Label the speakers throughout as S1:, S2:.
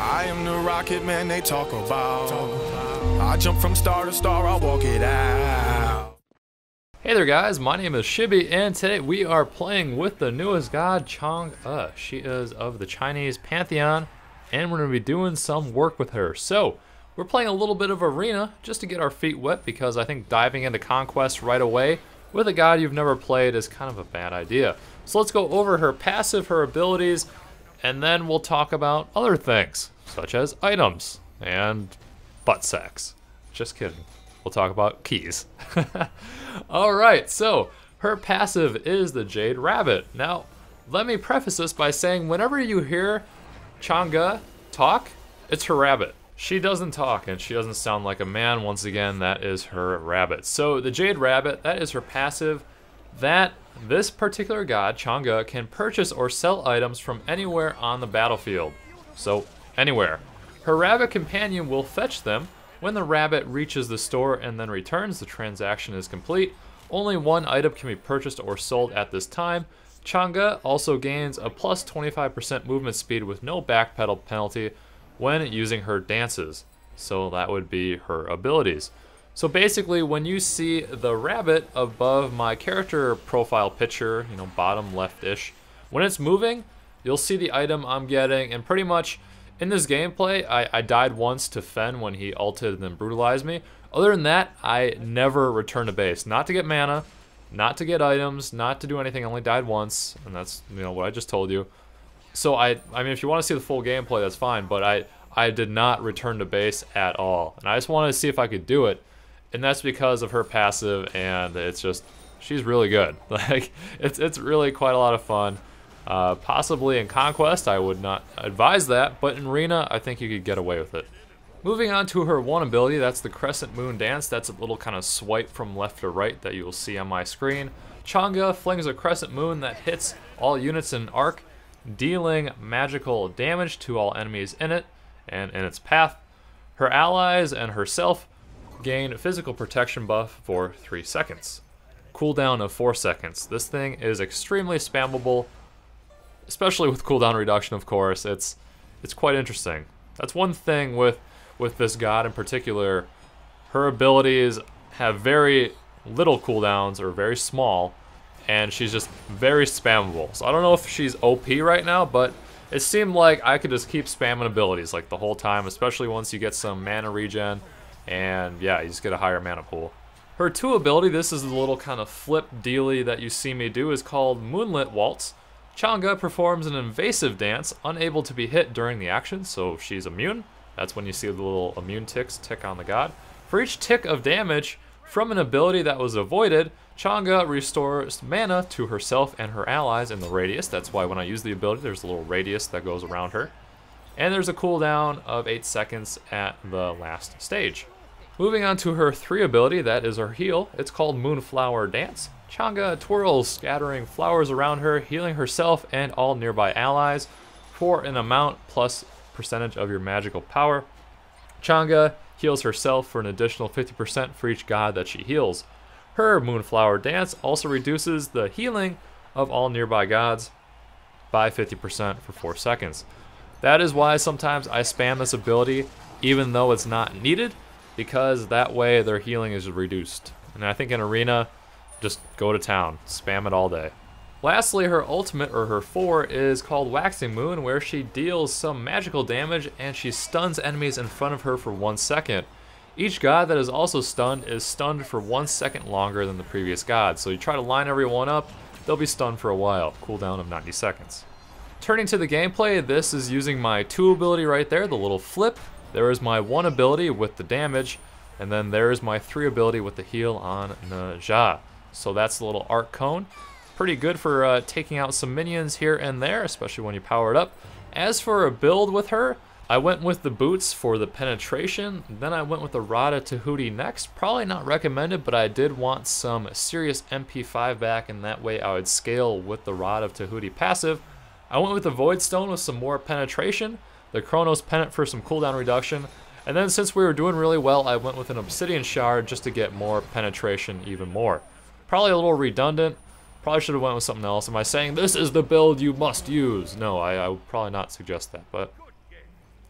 S1: I am the rocket man they talk about. I jump from star to star, I'll walk it out.
S2: Hey there guys, my name is Shibby and today we are playing with the newest god, Chang'e. She is of the Chinese pantheon and we're going to be doing some work with her. So, we're playing a little bit of arena just to get our feet wet because I think diving into conquest right away with a god you've never played is kind of a bad idea. So let's go over her passive, her abilities, and then we'll talk about other things, such as items and butt sex. Just kidding. We'll talk about keys. Alright, so her passive is the Jade Rabbit. Now, let me preface this by saying whenever you hear Chang'e talk, it's her rabbit. She doesn't talk and she doesn't sound like a man. Once again, that is her rabbit. So the Jade Rabbit, that is her passive. This particular god, Chang'e, can purchase or sell items from anywhere on the battlefield. So, anywhere. Her rabbit companion will fetch them. When the rabbit reaches the store and then returns, the transaction is complete. Only one item can be purchased or sold at this time. Chang'e also gains a plus 25% movement speed with no backpedal penalty when using her dances. So that would be her abilities. So basically, when you see the rabbit above my character profile picture, you know, bottom left-ish, when it's moving, you'll see the item I'm getting, and pretty much in this gameplay, I died once to Fen when he ulted and then brutalized me. Other than that, I never returned to base. Not to get mana, not to get items, not to do anything. I only died once, and that's, you know, what I just told you. So I mean, if you want to see the full gameplay, that's fine, but I did not return to base at all. And I just wanted to see if I could do it. And that's because of her passive, and it's just, she's really good. Like, it's really quite a lot of fun. Possibly in Conquest, I would not advise that, but in Arena, I think you could get away with it. Moving on to her one ability, that's the Crescent Moon Dance. That's a little kind of swipe from left to right that you will see on my screen. Chang'e flings a crescent moon that hits all units in an arc, dealing magical damage to all enemies in it and in its path. Her allies and herself gain physical protection buff for 3 seconds. Cooldown of 4 seconds. This thing is extremely spammable, especially with cooldown reduction, of course. It's quite interesting. That's one thing with this god in particular. Her abilities have very little cooldowns, or very small, and she's just very spammable. So I don't know if she's OP right now, but it seemed like I could just keep spamming abilities like the whole time, especially once you get some mana regen. And yeah, you just get a higher mana pool. Her 2 ability, this is the little kind of flip dealy that you see me do, is called Moonlit Waltz. Chang'e performs an invasive dance, unable to be hit during the action, so she's immune. That's when you see the little immune ticks tick on the god. For each tick of damage from an ability that was avoided, Chang'e restores mana to herself and her allies in the radius. That's why when I use the ability, there's a little radius that goes around her. And there's a cooldown of 8 seconds at the last stage. Moving on to her 3 ability, that is her heal. It's called Moonflower Dance. Chang'e twirls, scattering flowers around her, healing herself and all nearby allies for an amount plus percentage of your magical power. Chang'e heals herself for an additional 50% for each god that she heals. Her Moonflower Dance also reduces the healing of all nearby gods by 50% for 4 seconds. That is why sometimes I spam this ability even though it's not needed, because that way their healing is reduced. And I think in Arena, just go to town, spam it all day. Lastly, her ultimate, or her 4, is called Waxing Moon, where she deals some magical damage and she stuns enemies in front of her for 1 second. Each god that is also stunned is stunned for 1 second longer than the previous god. So you try to line everyone up, they'll be stunned for a while. Cooldown of 90 seconds. Turning to the gameplay, this is using my 2 ability right there, the little flip. There is my 1 ability with the damage, and then there is my 3 ability with the heal on Ne Zha. So that's the little arc cone. Pretty good for taking out some minions here and there, especially when you power it up. As for a build with her, I went with the boots for the penetration, then I went with the Rod of Tahuti next. Probably not recommended, but I did want some serious MP5 back, and that way I would scale with the Rod of Tahuti passive. I went with the Void Stone with some more penetration, the Chronos Pennant for some cooldown reduction, and then since we were doing really well, I went with an Obsidian Shard just to get more penetration even more. Probably a little redundant, probably should have went with something else. Am I saying this is the build you must use? No, I would probably not suggest that, but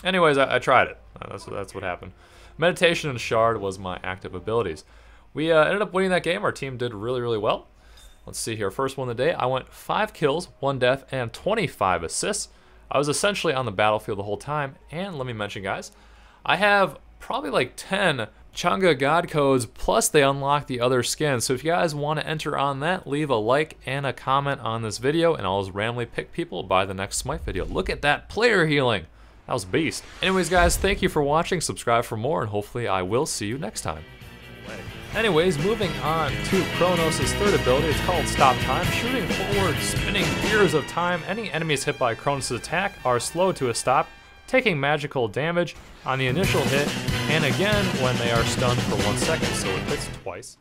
S2: Anyways, I tried it. That's what happened. Meditation and Shard was my active abilities. We ended up winning that game. Our team did really, really well. Let's see here. First one of the day, I went 5 kills, 1 death, and 25 assists. I was essentially on the battlefield the whole time. And let me mention, guys, I have probably like 10 Chang'e God codes, plus they unlock the other skins. So if you guys want to enter on that, leave a like and a comment on this video, and I'll just randomly pick people by the next Smite video. Look at that player healing. That was a beast. Anyways, guys, thank you for watching. Subscribe for more, and hopefully I will see you next time. Anyways, moving on to Kronos' third ability. It's called Stop Time. Shooting forward, spinning gears of time. Any enemies hit by Kronos' attack are slowed to a stop, taking magical damage on the initial hit, and again when they are stunned for 1 second, so it hits twice.